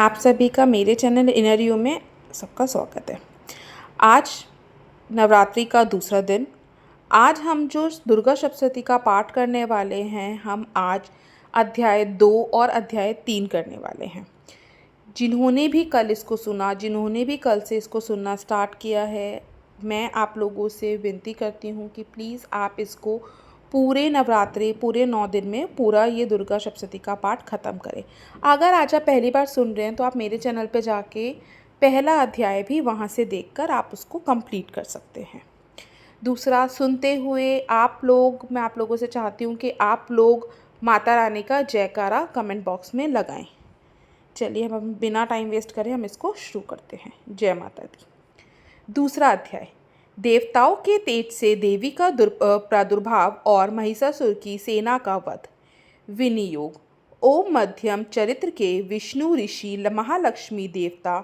आप सभी का मेरे चैनल इनर यू में सबका स्वागत है। आज नवरात्रि का दूसरा दिन। आज हम जो दुर्गा सप्तशती का पाठ करने वाले हैं, हम आज अध्याय 2 और अध्याय 3 करने वाले हैं। जिन्होंने भी कल इसको सुना, जिन्होंने भी कल से इसको सुनना स्टार्ट किया है, मैं आप लोगों से विनती करती हूँ कि प्लीज़ आप इसको पूरे नवरात्रि, पूरे 9 दिन में पूरा ये दुर्गा सप्तशती का पाठ ख़त्म करें। अगर आज आप पहली बार सुन रहे हैं तो आप मेरे चैनल पे जाके पहला अध्याय भी वहाँ से देखकर आप उसको कंप्लीट कर सकते हैं। दूसरा, सुनते हुए मैं आप लोगों से चाहती हूँ कि आप लोग माता रानी का जयकारा कमेंट बॉक्स में लगाएं। चलिए हम बिना टाइम वेस्ट करें हम इसको शुरू करते हैं। जय माता दी। दूसरा अध्याय, देवताओं के तेज से देवी का प्रादुर्भाव और महिषासुर की सेना का वध। विनियोग। ओम मध्यम चरित्र के विष्णु ऋषि महालक्ष्मी देवता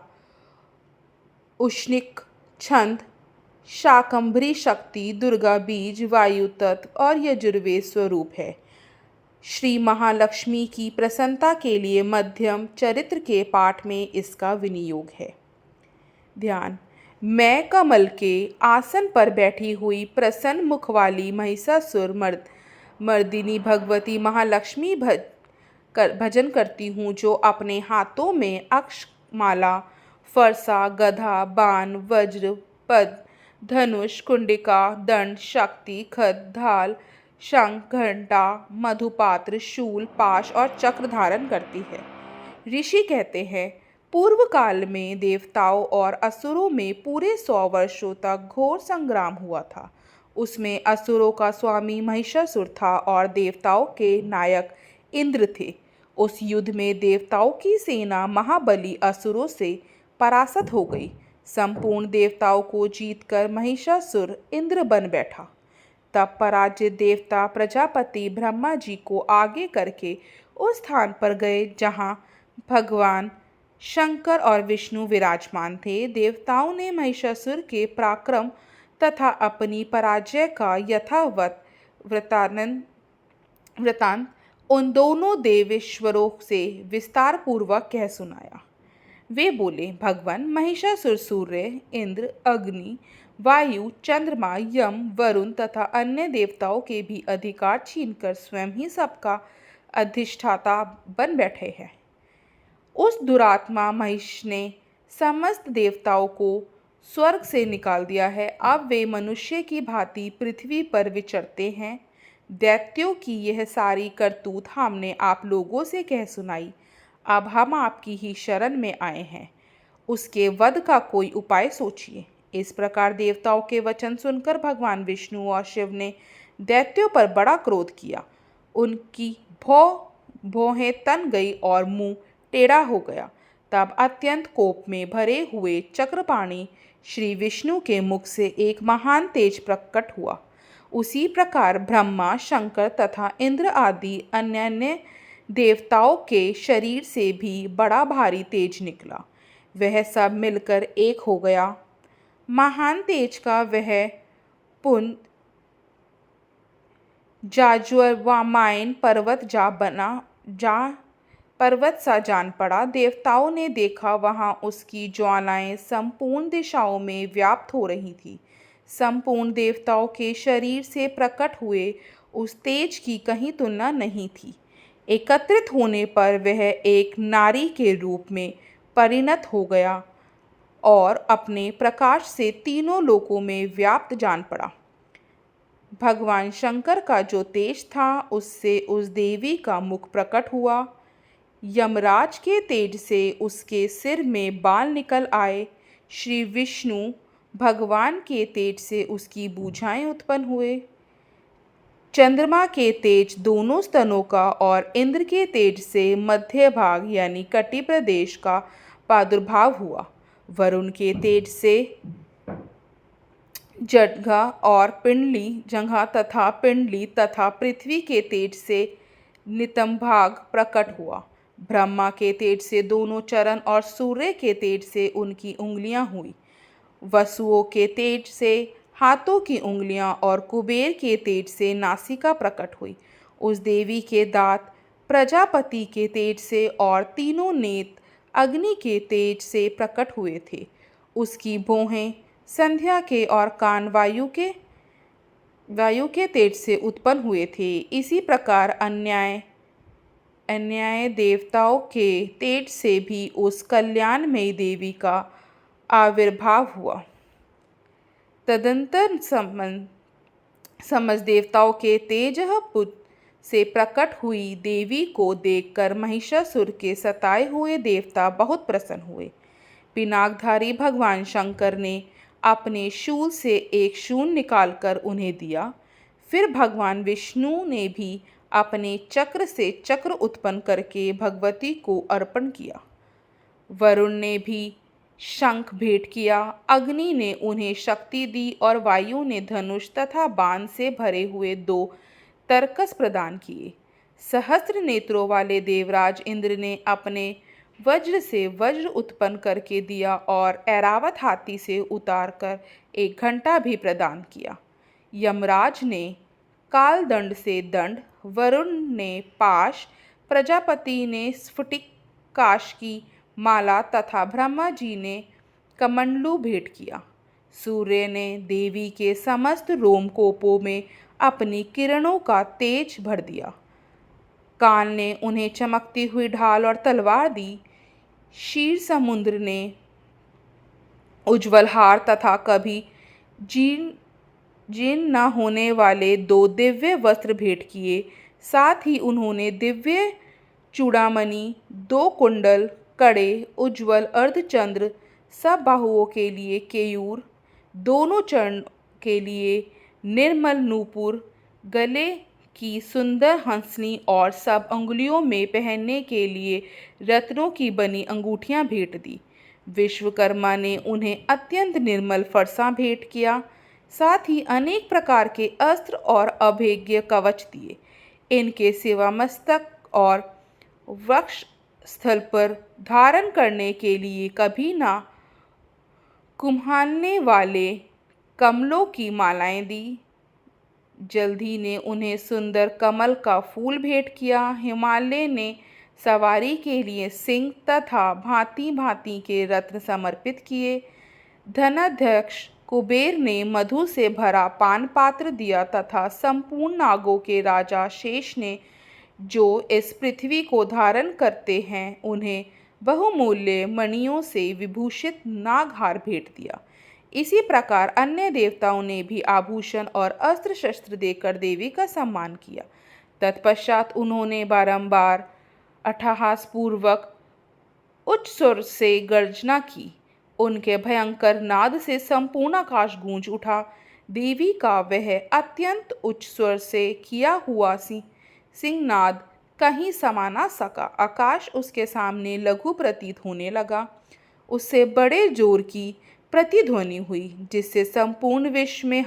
उष्णिक छंद शाकंभरी शक्ति दुर्गा बीज वायु तत्व और यजुर्वेद स्वरूप है। श्री महालक्ष्मी की प्रसन्नता के लिए मध्यम चरित्र के पाठ में इसका विनियोग है। ध्यान। मैं कमल के आसन पर बैठी हुई प्रसन्न मुख वाली महिषासुर मर्दिनी भगवती महालक्ष्मी भजन करती हूँ, जो अपने हाथों में अक्षमाला, फरसा, गदा, बाण, वज्र, पद, धनुष, कुंडिका, दंड, शक्ति, खड्ग, ढाल, शंख, घंटा, मधुपात्र, शूल, पाश और चक्र धारण करती है। ऋषि कहते हैं, पूर्व काल में देवताओं और असुरों में पूरे 100 वर्षों तक घोर संग्राम हुआ था। उसमें असुरों का स्वामी महिषासुर था और देवताओं के नायक इंद्र थे। उस युद्ध में देवताओं की सेना महाबली असुरों से परास्त हो गई। संपूर्ण देवताओं को जीतकर महिषासुर इंद्र बन बैठा। तब पराजित देवता प्रजापति ब्रह्मा जी को आगे करके उस स्थान पर गए जहाँ भगवान शंकर और विष्णु विराजमान थे। देवताओं ने महिषासुर के पराक्रम तथा अपनी पराजय का यथावत वृतांत उन दोनों देवेश्वरों से विस्तार पूर्वक कह सुनाया। वे बोले, भगवान महिषासुर सूर्य, इंद्र, अग्नि, वायु, चंद्रमा, यम, वरुण तथा अन्य देवताओं के भी अधिकार छीनकर स्वयं ही सबका अधिष्ठाता बन बैठे हैं। उस दुरात्मा महिष ने समस्त देवताओं को स्वर्ग से निकाल दिया है। अब वे मनुष्य की भांति पृथ्वी पर विचरते हैं। दैत्यों की यह सारी करतूत हमने आप लोगों से कह सुनाई। अब हम आपकी ही शरण में आए हैं। उसके वध का कोई उपाय सोचिए। इस प्रकार देवताओं के वचन सुनकर भगवान विष्णु और शिव ने दैत्यों पर बड़ा क्रोध किया। उनकी भौहें तन गई और मुंह टेढ़ा हो गया। तब अत्यंत कोप में भरे हुए चक्रपाणी श्री विष्णु के मुख से एक महान तेज प्रकट हुआ। उसी प्रकार ब्रह्मा, शंकर तथा इंद्र आदि अन्य देवताओं के शरीर से भी बड़ा भारी तेज निकला। वह सब मिलकर एक हो गया। महान तेज का वह पुंज जाज्वल्यमान पर्वत सा जान पड़ा। देवताओं ने देखा, वहां उसकी ज्वालाएं संपूर्ण दिशाओं में व्याप्त हो रही थी। संपूर्ण देवताओं के शरीर से प्रकट हुए उस तेज की कहीं तुलना नहीं थी। एकत्रित होने पर वह एक नारी के रूप में परिणत हो गया और अपने प्रकाश से तीनों लोकों में व्याप्त जान पड़ा। भगवान शंकर का जो तेज था, उससे उस देवी का मुख प्रकट हुआ। यमराज के तेज से उसके सिर में बाल निकल आए। श्री विष्णु भगवान के तेज से उसकी भुजाएं उत्पन्न हुए। चंद्रमा के तेज दोनों स्तनों का और इंद्र के तेज से मध्य भाग यानी कटि प्रदेश का प्रादुर्भाव हुआ। वरुण के तेज से जंघा तथा पिंडली तथा पृथ्वी के तेज से नितंभाग प्रकट हुआ। ब्रह्मा के तेज से दोनों चरण और सूर्य के तेज से उनकी उंगलियां हुई। वसुओं के तेज से हाथों की उंगलियां और कुबेर के तेज से नासिका प्रकट हुई। उस देवी के दांत प्रजापति के तेज से और तीनों नेत्र अग्नि के तेज से प्रकट हुए थे। उसकी भौहें संध्या के और कान वायु के तेज से उत्पन्न हुए थे। इसी प्रकार अन्याय देवताओं के तेज से भी उस कल्याणमयी देवी का आविर्भाव हुआ। तदंतर समस्त देवताओं के तेज से प्रकट हुई देवी को देखकर महिषासुर के सताए हुए देवता बहुत प्रसन्न हुए। पिनाकधारी भगवान शंकर ने अपने शूल से एक शूल निकालकर उन्हें दिया। फिर भगवान विष्णु ने भी अपने चक्र से चक्र उत्पन्न करके भगवती को अर्पण किया। वरुण ने भी शंख भेंट किया। अग्नि ने उन्हें शक्ति दी और वायु ने धनुष तथा बाण से भरे हुए 2 तरकस प्रदान किए। सहस्त्र नेत्रों वाले देवराज इंद्र ने अपने वज्र से वज्र उत्पन्न करके दिया और ऐरावत हाथी से उतारकर एक घंटा भी प्रदान किया। यमराज ने कालदंड से दंड, वरुण ने पाश, प्रजापति ने स्फटिकाश की माला तथा ब्रह्मा जी ने कमंडलू भेंट किया। सूर्य ने देवी के समस्त रोमकूपों में अपनी किरणों का तेज भर दिया। काल ने उन्हें चमकती हुई ढाल और तलवार दी। क्षीर समुद्र ने उज्ज्वल हार तथा कभी जीर्ण न होने वाले 2 दिव्य वस्त्र भेंट किए। साथ ही उन्होंने दिव्य चूड़ामणि, 2 कुंडल, कड़े, उज्ज्वल अर्धचंद्र, सब बाहुओं के लिए केयूर, दोनों चरण के लिए निर्मल नूपुर, गले की सुंदर हंसनी और सब अंगुलियों में पहनने के लिए रत्नों की बनी अंगूठियां भेंट दी। विश्वकर्मा ने उन्हें अत्यंत निर्मल फरसा भेंट किया। साथ ही अनेक प्रकार के अस्त्र और अभेद्य कवच दिए। इनके सिवा मस्तक और वक्ष स्थल पर धारण करने के लिए कभी ना कुम्हाने वाले कमलों की मालाएं दी। जल्दी ने उन्हें सुंदर कमल का फूल भेंट किया। हिमालय ने सवारी के लिए सिंह तथा भांति भांति के रत्न समर्पित किए। धनाध्यक्ष कुबेर ने मधु से भरा पान पात्र दिया तथा संपूर्ण नागों के राजा शेष ने, जो इस पृथ्वी को धारण करते हैं, उन्हें बहुमूल्य मणियों से विभूषित नागहार भेंट दिया। इसी प्रकार अन्य देवताओं ने भी आभूषण और अस्त्र शस्त्र देकर देवी का सम्मान किया। तत्पश्चात उन्होंने बारंबार अट्टहासपूर्वक उच्च स्वर से गर्जना की। उनके भयंकर नाद से संपूर्ण आकाश गूंज उठा। देवी का वह अत्यंत उच्च स्वर से किया हुआ सिंहनाद कहीं समा ना सका। आकाश उसके सामने लघु प्रतीत होने लगा। उससे बड़े जोर की प्रतिध्वनि हुई, जिससे संपूर्ण विश्व में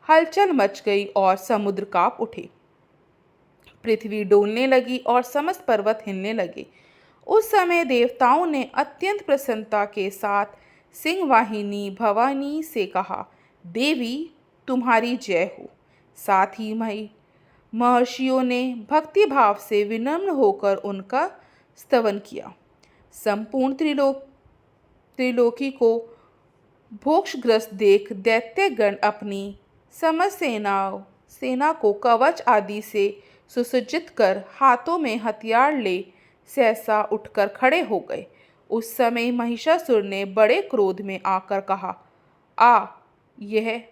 हलचल मच गई और समुद्र कांप उठे। पृथ्वी डोलने लगी और समस्त पर्वत हिलने लगे। उस समय देवताओं ने अत्यंत प्रसन्नता के साथ सिंहवाहिनी भवानी से कहा, देवी तुम्हारी जय हो। साथ ही महर्षियों ने भक्ति भाव से विनम्र होकर उनका स्तवन किया। संपूर्ण त्रिलोकी को भोक्षग्रस्त देख दैत्यगण अपनी समस्त सेना को कवच आदि से सुसज्जित कर हाथों में हथियार ले सहसा उठकर खड़े हो गए। उस समय महिषासुर ने बड़े क्रोध में आकर कहा, यह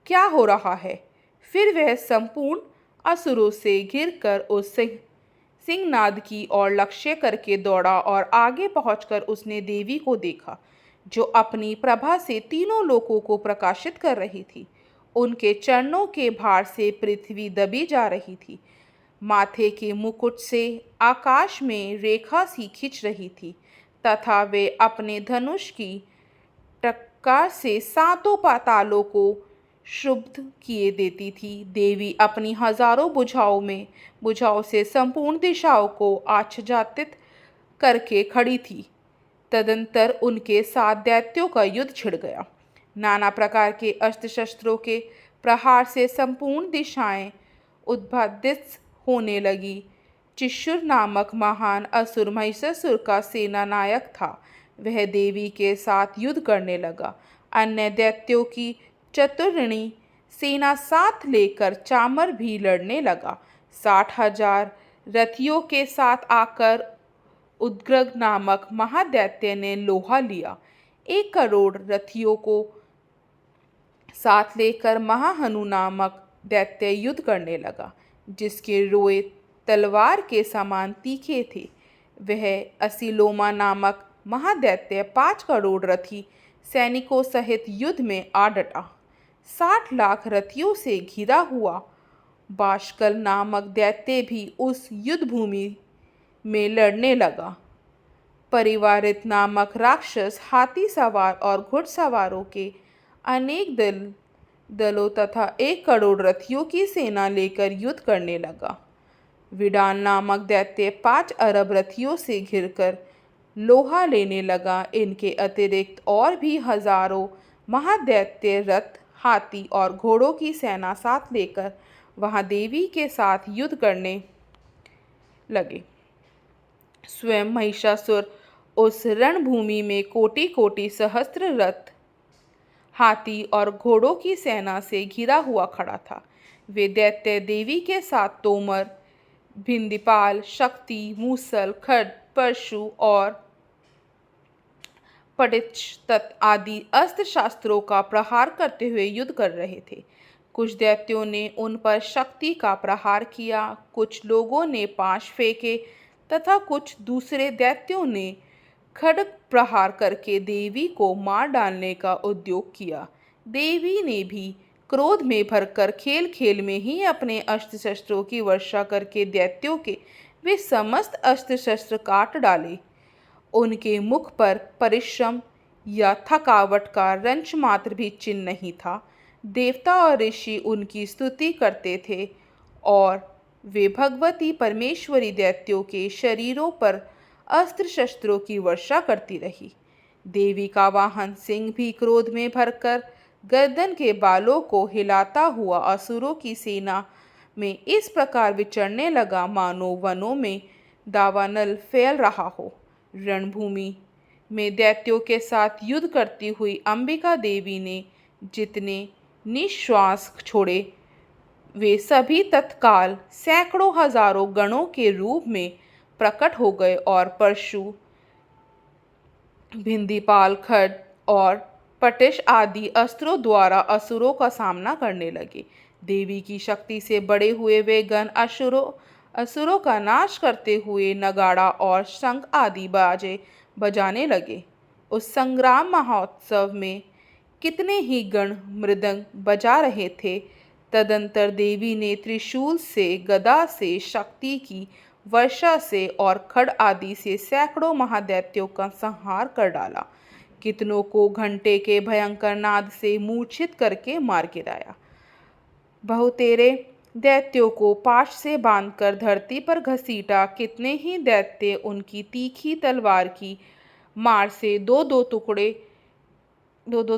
क्या हो रहा है? फिर वह संपूर्ण असुरों से घिरकर उस सिंहनाद की ओर लक्ष्य करके दौड़ा और आगे पहुंचकर उसने देवी को देखा, जो अपनी प्रभा से तीनों लोकों को प्रकाशित कर रही थी। उनके चरणों के भार से पृथ्वी दबी जा रही थी। माथे के मुकुट से आकाश में रेखा सी खिंच रही थी तथा वे अपने धनुष की टक्कर से 7 पातालों को क्षुब्ध किए देती थी। देवी अपनी हजारों भुजाओं से संपूर्ण दिशाओं को आच्छादित करके खड़ी थी। तदंतर उनके साथ दैत्यों का युद्ध छिड़ गया। नाना प्रकार के अस्त्र शस्त्रों के प्रहार से संपूर्ण दिशाएं उद्बाधित होने लगी। चिशुर नामक महान असुर महिषासुर का सेना नायक था। वह देवी के साथ युद्ध करने लगा। अन्य दैत्यों की चतुरणी सेना साथ लेकर चामर भी लड़ने लगा। 60,000 रथियों के साथ आकर उद्ग्रग नामक महादैत्य ने लोहा लिया। 1 करोड़ रथियों को साथ लेकर महाहनु नामक दैत्य युद्ध करने लगा, जिसके रोए तलवार के समान तीखे थे। वह असीलोमा नामक महादैत्य 5 करोड़ रथी सैनिकों सहित युद्ध में आ डटा। 60 लाख रथियों से घिरा हुआ बाशकल नामक दैत्य भी उस युद्ध भूमि में लड़ने लगा। परिवारित नामक राक्षस हाथी सवार और घुड़सवारों के अनेक दलों तथा 1 करोड़ रथियों की सेना लेकर युद्ध करने लगा। विडान नामक दैत्य 5 अरब रथियों से घिरकर लोहा लेने लगा। इनके अतिरिक्त और भी हजारों महादैत्य रथ, हाथी और घोड़ों की सेना साथ लेकर वहां देवी के साथ युद्ध करने लगे। स्वयं महिषासुर उस रणभूमि में कोटि कोटि सहस्त्र रथ, हाथी और घोड़ों की सेना से घिरा हुआ खड़ा था। वे दैत्य देवी के साथ तोमर, भिंदीपाल, शक्ति, मूसल, खड्ग, परशु और पटिष्ठत आदि अस्त्र शस्त्रों का प्रहार करते हुए युद्ध कर रहे थे। कुछ दैत्यों ने उन पर शक्ति का प्रहार किया, कुछ लोगों ने पाश फेंके तथा कुछ दूसरे दैत्यों ने खड्ग प्रहार करके देवी को मार डालने का उद्योग किया। देवी ने भी क्रोध में भरकर खेल खेल में ही अपने अस्त्र शस्त्रों की वर्षा करके दैत्यों के वे समस्त अस्त्र शस्त्र काट डाले। उनके मुख पर परिश्रम या थकावट का रंच मात्र भी चिन्ह नहीं था। देवता और ऋषि उनकी स्तुति करते थे और वे भगवती परमेश्वरी दैत्यों के शरीरों पर अस्त्र शस्त्रों की वर्षा करती रही। देवी का वाहन सिंह भी क्रोध में भरकर गर्दन के बालों को हिलाता हुआ असुरों की सेना में इस प्रकार विचरने लगा मानो वनों में दावानल फैल रहा हो। रणभूमि में दैत्यों के साथ युद्ध करती हुई अंबिका देवी ने जितने निश्वास छोड़े वे सभी तत्काल सैकड़ों हजारों गणों के रूप में प्रकट हो गए और परशु, भिंदीपाल, खड्ग और पटिश आदि अस्त्रों द्वारा असुरों का सामना करने लगे। देवी की शक्ति से बड़े हुए वे गण असुरों का नाश करते हुए नगाड़ा और शंख आदि बाजे बजाने लगे। उस संग्राम महोत्सव में कितने ही गण मृदंग बजा रहे थे। तदंतर देवी ने त्रिशूल से, गदा से, शक्ति की वर्षा से और खड्ग आदि से सैकड़ों महादैत्यों का संहार कर डाला। कितनों को घंटे के भयंकर नाद से मूर्छित करके मार गिराया। बहुतेरे दैत्यों को पाश से बांधकर धरती पर घसीटा। कितने ही दैत्य उनकी तीखी तलवार की मार से दो दो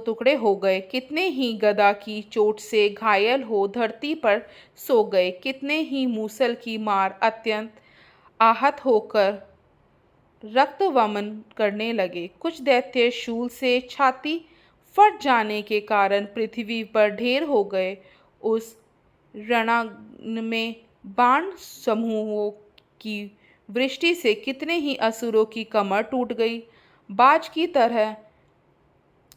टुकड़े हो गए। कितने ही गदा की चोट से घायल हो धरती पर सो गए। कितने ही मूसल की मार अत्यंत आहत होकर रक्तवमन करने लगे। कुछ दैत्य शूल से छाती फट जाने के कारण पृथ्वी पर ढेर हो गए। उस रणांगण में बाण समूहों की वृष्टि से कितने ही असुरों की कमर टूट गई। बाज की तरह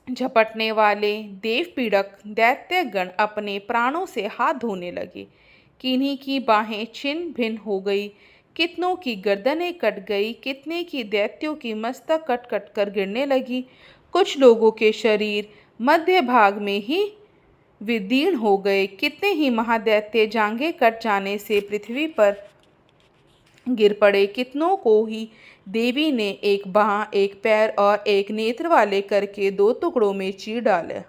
झपटने वाले देव पीड़क दैत्यगण अपने प्राणों से हाथ धोने लगे। किन्हीं की बाहें छिन्न भिन्न हो गई, कितनों की गर्दनें कट गई, कितने की दैत्यों की मस्तक कट कट कर गिरने लगी। कुछ लोगों के शरीर मध्य भाग में ही विदीर्ण हो गए। कितने ही महादैत्य जांघें कट जाने से पृथ्वी पर गिर पड़े। कितनों को ही देवी ने एक बांह, एक पैर और एक नेत्र वाले करके 2 टुकड़ों में चीर डाला।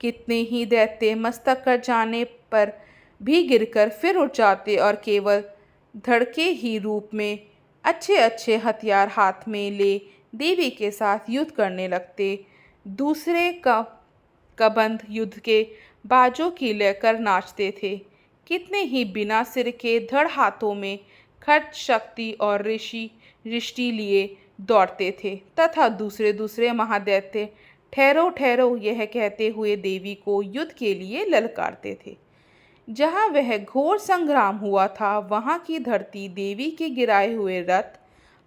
कितने ही दैत्य मस्तक कट जाने पर भी गिरकर फिर उठ जाते और केवल धड़के ही रूप में अच्छे अच्छे हथियार हाथ में ले देवी के साथ युद्ध करने लगते। दूसरे कबंध युद्ध के बाजों की लेकर नाचते थे। कितने ही बिना सिर के धड़ हाथों में खट शक्ति और रिष्टि लिए दौड़ते थे तथा दूसरे दूसरे महादैत्य ठहरो ठहरो यह कहते हुए देवी को युद्ध के लिए ललकारते थे। जहाँ वह घोर संग्राम हुआ था वहाँ की धरती देवी के गिराए हुए रथ,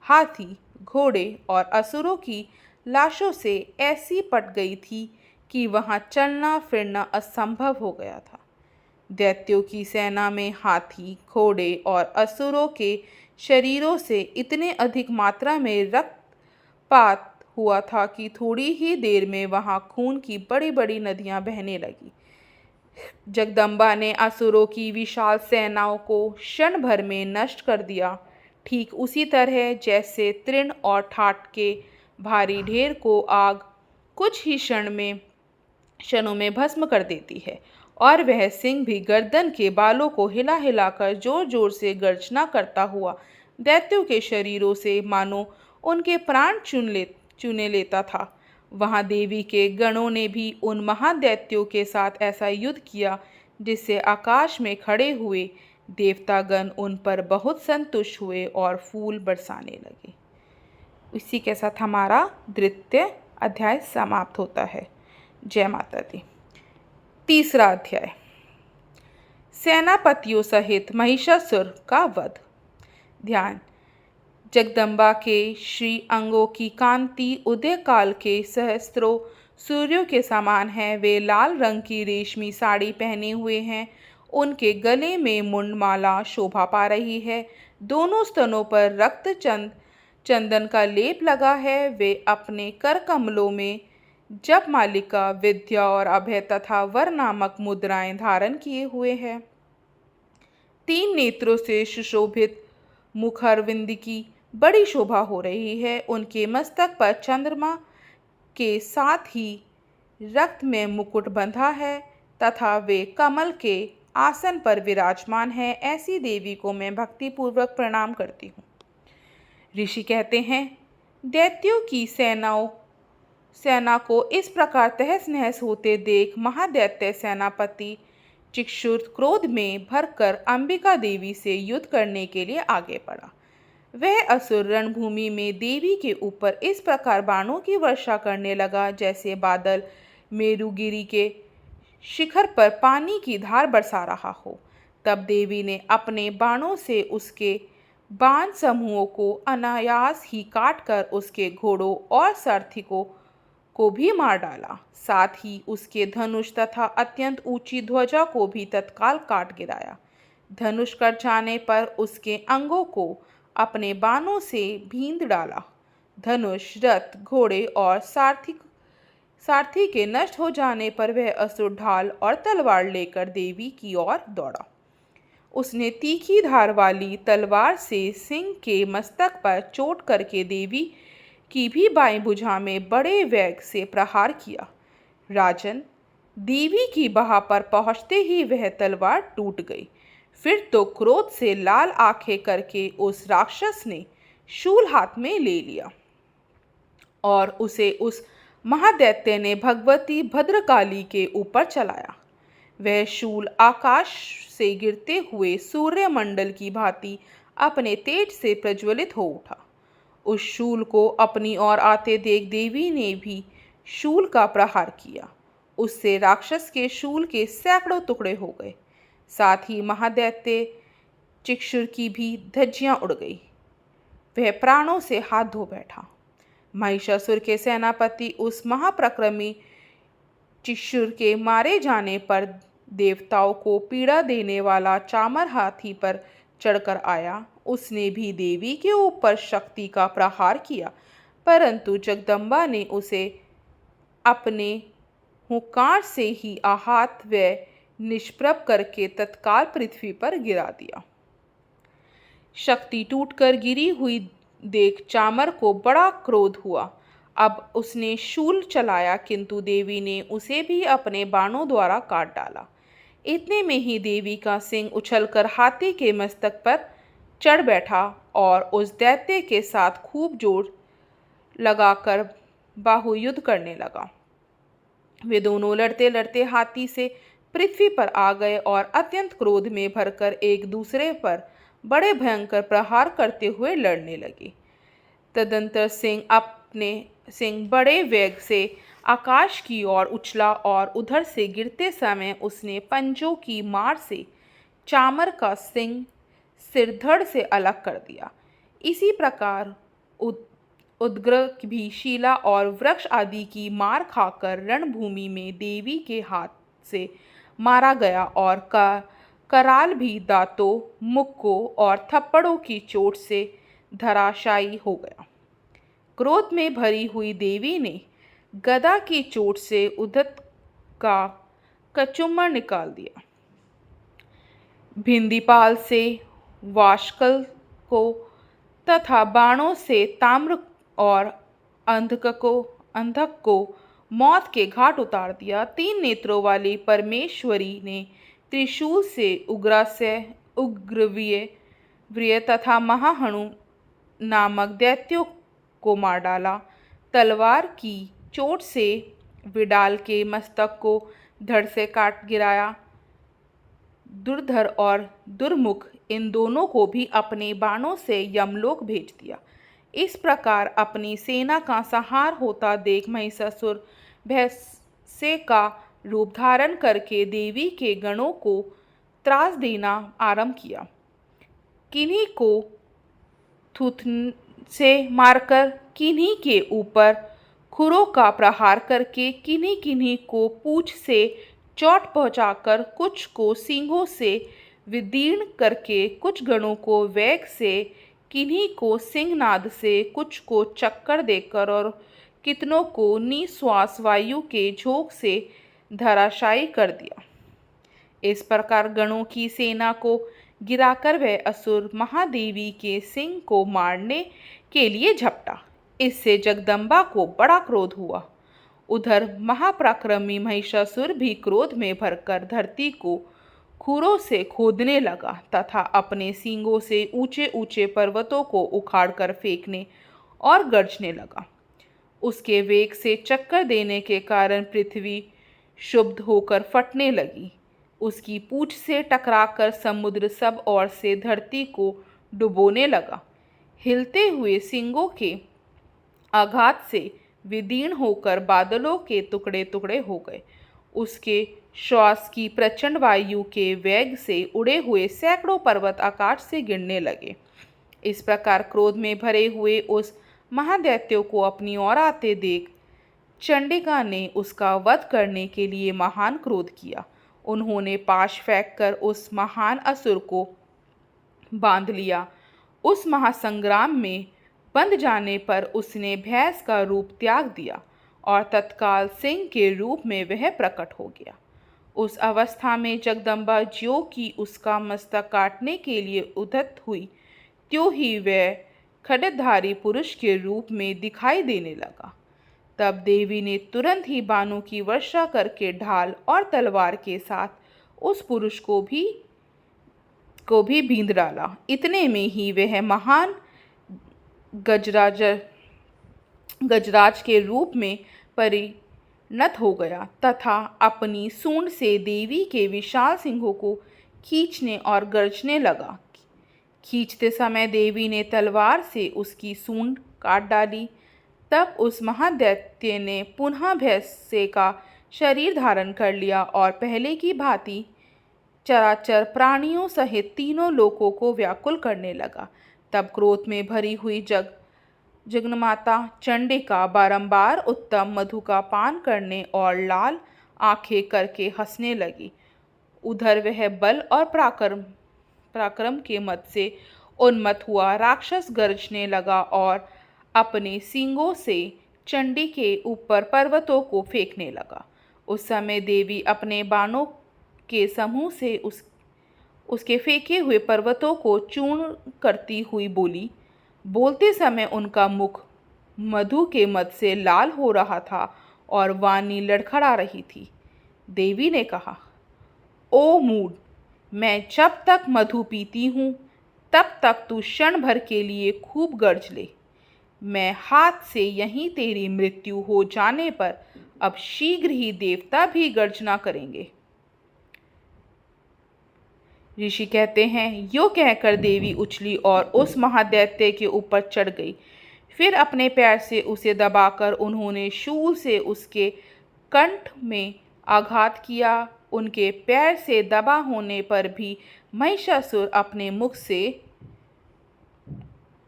हाथी, घोड़े और असुरों की लाशों से ऐसी पट गई थी कि वहाँ चलना फिरना असंभव हो गया था। दैत्यों की सेना में हाथी, घोड़े और असुरों के शरीरों से इतने अधिक मात्रा में रक्तपात हुआ था कि थोड़ी ही देर में वहाँ खून की बड़ी बड़ी नदियाँ बहने लगी। जगदम्बा ने असुरों की विशाल सेनाओं को क्षण भर में नष्ट कर दिया, ठीक उसी तरह जैसे तृण और ठाठ के भारी ढेर को आग कुछ ही क्षणों में भस्म कर देती है। और वह सिंह भी गर्दन के बालों को हिला हिलाकर जोर जोर से गर्जना करता हुआ दैत्यों के शरीरों से मानो उनके प्राण चुने लेता था। वहाँ देवी के गणों ने भी उन महादैत्यों के साथ ऐसा युद्ध किया जिससे आकाश में खड़े हुए देवतागण उन पर बहुत संतुष्ट हुए और फूल बरसाने लगे। इसी के साथ हमारा द्वितीय अध्याय समाप्त होता है। जय माता दी। तीसरा अध्याय, सेनापतियों सहित महिषासुर का वध। ध्यान। जगदम्बा के श्री अंगों की कांति उदय काल के सहस्त्रों सूर्यों के समान है। वे लाल रंग की रेशमी साड़ी पहने हुए हैं। उनके गले में मुंडमाला शोभा पा रही है। दोनों स्तनों पर रक्त चंदन का लेप लगा है। वे अपने कर कमलों में जप मालिका, विद्या और अभय तथा वर नामक मुद्राएं धारण किए हुए हैं। 3 नेत्रों से सुशोभित मुखारविंद की बड़ी शोभा हो रही है। उनके मस्तक पर चंद्रमा के साथ ही रक्त में मुकुट बंधा है तथा वे कमल के आसन पर विराजमान है। ऐसी देवी को मैं भक्तिपूर्वक प्रणाम करती हूँ। ऋषि कहते हैं, दैत्यों की सेना को इस प्रकार तहस नहस होते देख महादैत्य सेनापति चिक्षुर क्रोध में भरकर अंबिका देवी से युद्ध करने के लिए आगे बढ़ा। वह असुर रणभूमि में देवी के ऊपर इस प्रकार बाणों की वर्षा करने लगा जैसे बादल मेरुगिरी के शिखर पर पानी की धार बरसा रहा हो। तब देवी ने अपने बाणों से उसके बाण समूहों को अनायास ही काटकर उसके घोड़ों और सारथियों को भी मार डाला। साथ ही उसके धनुष तथा अत्यंत ऊंची ध्वजा को भी तत्काल काट गिराया। धनुष कट जाने पर उसके अंगों को अपने बाणों से भींद डाला। धनुष, रथ, घोड़े और सारथी के नष्ट हो जाने पर वह असुर ढाल और तलवार लेकर देवी की ओर दौड़ा। उसने तीखी धार वाली तलवार से सिंह के मस्तक पर चोट करके देवी की भी बाएं भुजा में बड़े वेग से प्रहार किया। राजन, देवी की बाह पर पहुंचते ही वह तलवार टूट गई। फिर तो क्रोध से लाल आंखें करके उस राक्षस ने शूल हाथ में ले लिया और उसे उस महादैत्य ने भगवती भद्रकाली के ऊपर चलाया। वह शूल आकाश से गिरते हुए सूर्यमंडल की भांति अपने तेज से प्रज्वलित हो उठा। उस शूल को अपनी ओर आते देख देवी ने भी शूल का प्रहार किया। उससे राक्षस के शूल के सैकड़ों टुकड़े हो गए। साथ ही महादैत्य चिक्षुर की भी धज्जियां उड़ गई। वह प्राणों से हाथ धो बैठा। महिषासुर के सेनापति उस महाप्रक्रमी चिक्षुर के मारे जाने पर देवताओं को पीड़ा देने वाला चामर हाथी पर चढ़कर आया। उसने भी देवी के ऊपर शक्ति का प्रहार किया, परंतु जगदम्बा ने उसे अपने हुंकार से ही आहत व निष्प्रभ करके तत्काल पृथ्वी पर गिरा दिया। शक्ति टूटकर गिरी हुई देख चामर को बड़ा क्रोध हुआ। अब उसने शूल चलाया, किंतु देवी ने उसे भी अपने बाणों द्वारा काट डाला। इतने में ही देवी का सिंह उछलकर हाथी के मस्तक पर चढ़ बैठा और उस दैत्य के साथ खूब जोर लगाकर बाहुयुद्ध करने लगा। वे दोनों लड़ते लड़ते हाथी से पृथ्वी पर आ गए और अत्यंत क्रोध में भरकर एक दूसरे पर बड़े भयंकर प्रहार करते हुए लड़ने लगे। तदंतर सिंह बड़े वेग से आकाश की ओर उछला और उधर से गिरते समय उसने पंजों की मार से चामर का सिर धड़ से अलग कर दिया। इसी प्रकार उदग्र भी शिला और वृक्ष आदि की मार खाकर रणभूमि में देवी के हाथ से मारा गया और कराल भी दांतों, मुक्कों और थप्पड़ों की चोट से धराशायी हो गया। क्रोध में भरी हुई देवी ने गदा की चोट से उद्धत का कचुम्बर निकाल दिया। भिंदीपाल से वाशकल को तथा बाणों से ताम्र और अंधक को मौत के घाट उतार दिया। 3 नेत्रों वाली परमेश्वरी ने त्रिशूल से उग्रवीर्य तथा महाहनु नामक दैत्यों को मार डाला। तलवार की चोट से विडाल के मस्तक को धड़ से काट गिराया। दुर्धर और दुर्मुख इन दोनों को भी अपने बाणों से यमलोक भेज दिया। इस प्रकार अपनी सेना का संहार होता देख महिषासुर भैंसे का रूप धारण करके देवी के गणों को त्रास देना आरंभ किया। किन्हीं को थूथन से मारकर, किन्हीं के ऊपर खुरों का प्रहार करके, किन्हीं को पूंछ से चोट पहुंचाकर, कुछ को सींगों से विदीर्ण करके, कुछ गणों को वेग से, किन्हीं को सिंहनाद से, कुछ को चक्कर देकर और कितनों को निश्वास वायु के झोंक से धराशायी कर दिया। इस प्रकार गणों की सेना को गिराकर वह असुर महादेवी के सिंह को मारने के लिए झपटा। इससे जगदम्बा को बड़ा क्रोध हुआ। उधर महापराक्रमी महिषासुर भी क्रोध में भरकर धरती को खुरों से खोदने लगा तथा अपने सींगों से ऊंचे ऊंचे पर्वतों को उखाड़कर फेंकने और गरजने लगा। उसके वेग से चक्कर देने के कारण पृथ्वी क्षुब्ध होकर फटने लगी। उसकी पूंछ से टकराकर समुद्र सब ओर से धरती को डुबोने लगा। हिलते हुए सींगों के आघात से विदीर्ण होकर बादलों के टुकड़े टुकड़े हो गए। उसके श्वास की प्रचंड वायु के वेग से उड़े हुए सैकड़ों पर्वत आकाश से गिरने लगे। इस प्रकार क्रोध में भरे हुए उस महादैत्य को अपनी ओर आते देख चंडिका ने उसका वध करने के लिए महान क्रोध किया। उन्होंने पाश फेंककर उस महान असुर को बांध लिया। उस महासंग्राम में बंध जाने पर उसने भैंस का रूप त्याग दिया और तत्काल सिंह के रूप में वह प्रकट हो गया। उस अवस्था में जगदम्बा ज्यों की उसका मस्तक काटने के लिए उद्यत हुई, त्यों ही वह खड्गधारी पुरुष के रूप में दिखाई देने लगा। तब देवी ने तुरंत ही बाणों की वर्षा करके ढाल और तलवार के साथ उस पुरुष को भी बींध डाला। इतने में ही वह महान गजराज के रूप में परिणत हो गया तथा अपनी सूंड से देवी के विशाल सिंहों को खींचने और गरजने लगा। खींचते समय देवी ने तलवार से उसकी सूंड काट डाली। तब उस महादैत्य ने पुनः भैंसे का शरीर धारण कर लिया और पहले की भांति चराचर प्राणियों सहित तीनों लोकों को व्याकुल करने लगा। तब क्रोध में भरी हुई जगन्माता चंडिका बारंबार उत्तम मधु का पान करने और लाल आंखें करके हंसने लगी। उधर वह बल और पराक्रम के मद से उन्मत्त हुआ राक्षस गरजने लगा और अपने सींगों से चंडी के ऊपर पर्वतों को फेंकने लगा। उस समय देवी अपने बाणों के समूह से उसके फेंके हुए पर्वतों को चूर्ण करती हुई बोली। बोलते समय उनका मुख मधु के मद से लाल हो रहा था और वाणी लड़खड़ा रही थी। देवी ने कहा, ओ मूढ़, मैं जब तक मधु पीती हूँ तब तक तू क्षण भर के लिए खूब गर्ज ले। मैं हाथ से यहीं तेरी मृत्यु हो जाने पर अब शीघ्र ही देवता भी गर्जना करेंगे। ऋषि कहते हैं, यो कहकर देवी उछली और उस महादैत्य के ऊपर चढ़ गई। फिर अपने पैर से उसे दबाकर उन्होंने शूल से उसके कंठ में आघात किया। उनके पैर से दबा होने पर भी महिषासुर अपने मुख से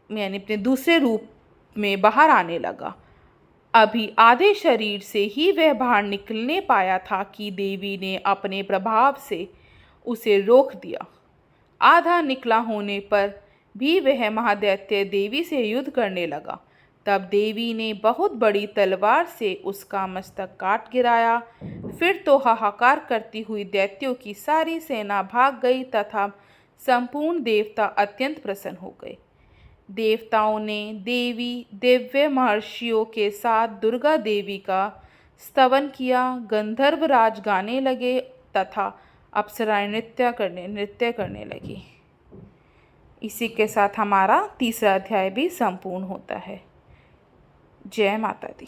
यानी अपने दूसरे रूप में बाहर आने लगा। अभी आधे शरीर से ही वह बाहर निकलने पाया था कि देवी ने अपने प्रभाव से उसे रोक दिया। आधा निकला होने पर भी वह महादैत्य देवी से युद्ध करने लगा। तब देवी ने बहुत बड़ी तलवार से उसका मस्तक काट गिराया। फिर तो हाहाकार करती हुई दैत्यों की सारी सेना भाग गई तथा संपूर्ण देवता अत्यंत प्रसन्न हो गए। देवताओं ने देवी दिव्य महर्षियों के साथ दुर्गा देवी का स्तवन किया। गंधर्व राज गाने लगे तथा अप्सराएं नृत्य करने लगी। इसी के साथ हमारा तीसरा अध्याय भी संपूर्ण होता है। जय माता दी।